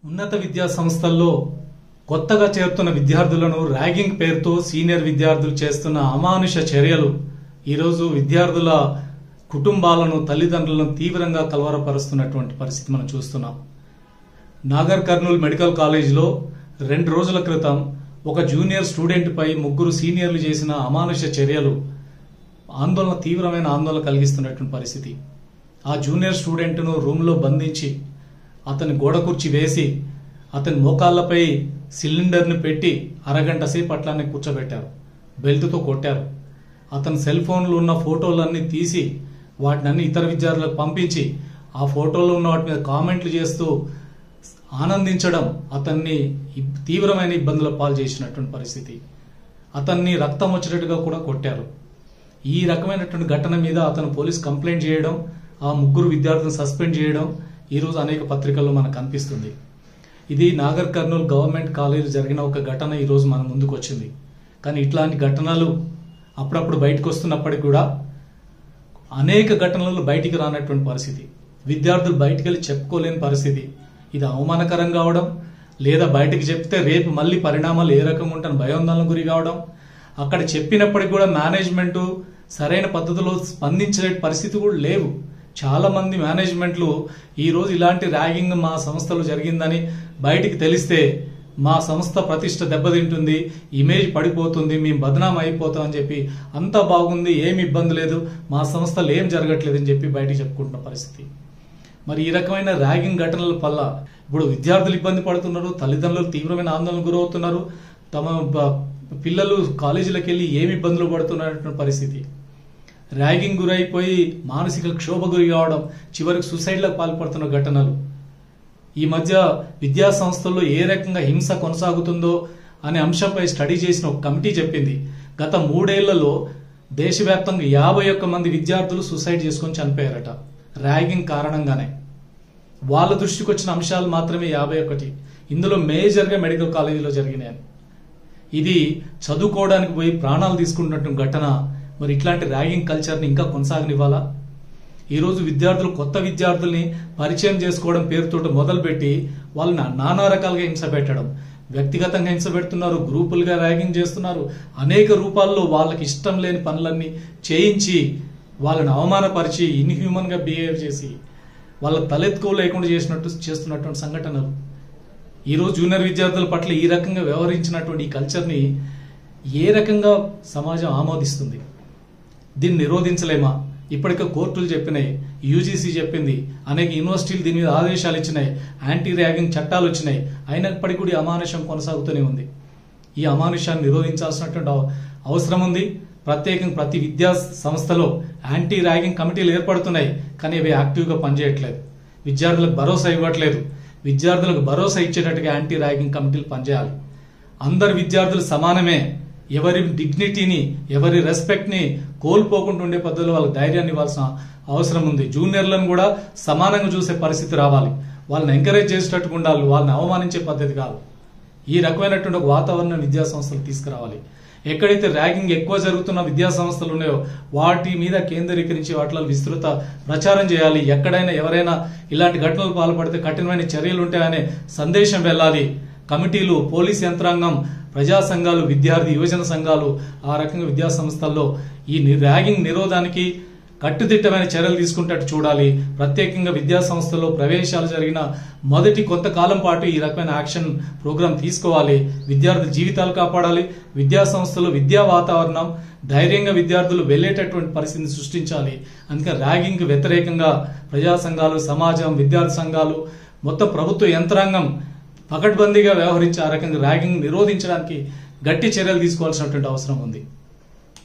ఉన్నత విద్యా సంస్థల్లో కొత్తగా చేరుతున్న విద్యార్థులను ర్యాగింగ్ పేరుతో సీనియర్ విద్యార్థులు చేస్తున్న అమానుష చర్యలు ఈరోజు విద్యార్థుల కుటుంబాలను తల్లిదండ్రులను తీవ్రంగా కలవరపరుస్తున్నటువంటి పరిస్థితి మనం చూస్తున్నాం. నాగర్ కర్నూల్ మెడికల్ కాలేజీలో 2 రోజుల క్రితం ఒక జూనియర్ స్టూడెంట్ పై 3 సీనియర్లు చేసిన అమానుష చర్యలు తీవ్రమైన ఆందోళన కలిగిస్తున్నటువంటి పరిస్థితి. ఆ జూనియర్ స్టూడెంట్ను రూమ్లో బంధించి అతని గోడ కుర్చీ వేసి అతని మోకాళ్లపై సిలిండర్ని పెట్టి అరగంట సేపు అట్లానే కూర్చోబెట్టారు. బెల్ట్తో కొట్టారు. అతని సెల్ ఫోన్లో ఉన్న ఫోటోలన్నీ తీసి వాటిని ఇతర విద్యార్థులకు పంపించి ఆ ఫోటోలో ఉన్న వాటి మీద కామెంట్లు చేస్తూ ఆనందించడం అతన్ని తీవ్రమైన ఇబ్బందుల పాలు చేసినటువంటి పరిస్థితి. అతన్ని రక్తం వచ్చేటట్టుగా కూడా కొట్టారు. ఈ రకమైనటువంటి ఘటన మీద అతను పోలీస్ కంప్లైంట్ చేయడం, ఆ 3 విద్యార్థులను సస్పెండ్ చేయడం ఈరోజు అనేక పత్రికల్లో మనకు కనిపిస్తుంది. ఇది నాగర్ కర్నూల్ గవర్నమెంట్ కాలేజ్ జరిగిన ఒక ఘటన ఈరోజు మన ముందుకు వచ్చింది. కానీ ఇట్లాంటి ఘటనలు అప్పుడప్పుడు బయటకు వస్తున్నప్పటికీ కూడా అనేక ఘటనలు బయటికి రానటువంటి పరిస్థితి, విద్యార్థులు బయటికి వెళ్ళి చెప్పుకోలేని పరిస్థితి. ఇది అవమానకరం కావడం, లేదా బయటకు చెప్తే రేపు మళ్ళీ పరిణామాలు ఏ రకంగా ఉంటాయని భయాందోళనకు గురి కావడం, అక్కడ చెప్పినప్పటికీ కూడా మేనేజ్మెంట్ సరైన పద్ధతిలో స్పందించే పరిస్థితి కూడా లేవు. చాలా మంది మేనేజ్మెంట్లు ఈరోజు ఇలాంటి ర్యాగింగ్ మా సంస్థలో జరిగిందని బయటికి తెలిస్తే మా సంస్థ ప్రతిష్ట దెబ్బతింటుంది, ఇమేజ్ పడిపోతుంది, మేము బదనాం అయిపోతాం అని చెప్పి అంతా బాగుంది, ఏమి ఇబ్బంది లేదు, మా సంస్థలో ఏం జరగట్లేదని చెప్పి బయటికి చెప్పుకుంటున్న పరిస్థితి. మరి ఈ రకమైన ర్యాగింగ్ ఘటనల వల్ల ఇప్పుడు విద్యార్థులు ఇబ్బంది పడుతున్నారు, తల్లిదండ్రులు తీవ్రమైన ఆందోళనకు గురవుతున్నారు, తమ పిల్లలు కాలేజీలకు వెళ్ళి ఏమి ఇబ్బందులు పడుతున్నటువంటి పరిస్థితి. ర్యాగింగ్ గురైపోయి మానసిక క్షోభ గురి కావడం, చివరికి సూసైడ్లకు పాల్పడుతున్న ఘటనలు. ఈ మధ్య విద్యా సంస్థల్లో ఏ రకంగా హింస కొనసాగుతుందో అనే అంశంపై స్టడీ చేసిన ఒక కమిటీ చెప్పింది, గత 3 ఏళ్లలో దేశవ్యాప్తంగా 51 మంది విద్యార్థులు సూసైడ్ చేసుకొని చనిపోయారట ర్యాగింగ్ కారణంగానే. వాళ్ళ దృష్టికి వచ్చిన అంశాలు మాత్రమే 51. ఇందులో మేజర్గా మెడికల్ కాలేజీలో జరిగినాయి. ఇది చదువుకోవడానికి పోయి ప్రాణాలు తీసుకున్నటువంటి ఘటన. మరి ఇట్లాంటి ర్యాగింగ్ కల్చర్ని ఇంకా కొనసాగనివ్వాలా? ఈరోజు విద్యార్థులు కొత్త విద్యార్థుల్ని పరిచయం చేసుకోవడం పేరుతో మొదలుపెట్టి వాళ్ళని నానా రకాలుగా హింస పెట్టడం, వ్యక్తిగతంగా హింస పెడుతున్నారు, గ్రూపులుగా ర్యాగింగ్ చేస్తున్నారు, అనేక రూపాల్లో వాళ్ళకి ఇష్టం లేని పనులన్నీ చేయించి వాళ్ళని అవమానపరిచి ఇన్హ్యూమన్ గా బిహేవ్ చేసి వాళ్ళ తలెత్తుకో లేకుండా చేస్తున్నటువంటి సంఘటనలు. ఈరోజు జూనియర్ విద్యార్థుల పట్ల ఈ రకంగా వ్యవహరించినటువంటి ఈ కల్చర్ని ఏ రకంగా సమాజం ఆమోదిస్తుంది? దీన్ని నిరోధించలేమా? ఇప్పటికే కోర్టులు చెప్పినాయి, యూజీసీ చెప్పింది, అనేక యూనివర్సిటీలు దీని మీద ఆదేశాలు ఇచ్చినాయి, యాంటీ ర్యాగింగ్ చట్టాలు వచ్చినాయి. అయినప్పటికీ కూడా ఈ అమానుషం కొనసాగుతూనే ఉంది. ఈ అమానుషాన్ని నిరోధించాల్సినటువంటి అవసరం ఉంది. ప్రత్యేకంగా ప్రతి విద్యా సంస్థలో యాంటీ ర్యాగింగ్ కమిటీలు ఏర్పడుతున్నాయి, కానీ అవి యాక్టివ్గా పనిచేయట్లేదు, విద్యార్థులకు భరోసా ఇవ్వట్లేదు. విద్యార్థులకు భరోసా ఇచ్చేటట్టుగా యాంటీ ర్యాగింగ్ కమిటీలు పనిచేయాలి. అందరు విద్యార్థులు సమానమే, ఎవరి డిగ్నిటీని ఎవరి రెస్పెక్ట్ని కోల్పోకుండా ఉండే పద్ధతిలో వాళ్ళకి ధైర్యాన్ని ఇవ్వాల్సిన అవసరం ఉంది. జూనియర్లను కూడా సమానంగా చూసే పరిస్థితి రావాలి. వాళ్ళని ఎంకరేజ్ చేసేటట్టుగా ఉండాలి, వాళ్ళని అవమానించే పద్ధతి కాదు. ఈ రకమైనటువంటి ఒక వాతావరణం విద్యా సంస్థలు తీసుకురావాలి. ఎక్కడైతే ర్యాగింగ్ ఎక్కువ జరుగుతున్న విద్యా సంస్థలు ఉన్నాయో వాటి మీద కేంద్రీకరించి వాటిలో విస్తృత ప్రచారం చేయాలి. ఎక్కడైనా ఎవరైనా ఇలాంటి ఘటనలు పాల్పడితే కఠినమైన చర్యలు ఉంటాయనే సందేశం వెళ్ళాలి. కమిటీలు, పోలీస్ యంత్రాంగం, ప్రజా సంఘాలు, విద్యార్థి యువజన సంఘాలు ఆ రకంగా విద్యా సంస్థల్లో ఈ ర్యాగింగ్ నిరోధానికి కట్టుదిట్టమైన చర్యలు తీసుకుంటట్టు చూడాలి. ప్రత్యేకంగా విద్యా సంస్థల్లో ప్రవేశాలు జరిగిన మొదటి కొంతకాలం పాటు ఈ రకమైన యాక్షన్ ప్రోగ్రాం తీసుకోవాలి. విద్యార్థి జీవితాలు కాపాడాలి. విద్యా సంస్థలో విద్యా వాతావరణం ధైర్యంగా విద్యార్థులు వెళ్లేటటువంటి పరిస్థితిని సృష్టించాలి. అందుకని ర్యాగింగ్ వ్యతిరేకంగా ప్రజా సంఘాలు, సమాజం, విద్యార్థి సంఘాలు, మొత్తం ప్రభుత్వ యంత్రాంగం పకడ్బందీగా వ్యవహరించి ఆ రకంగా ర్యాగింగ్ నిరోధించడానికి గట్టి చర్యలు తీసుకోవాల్సినటువంటి అవసరం ఉంది.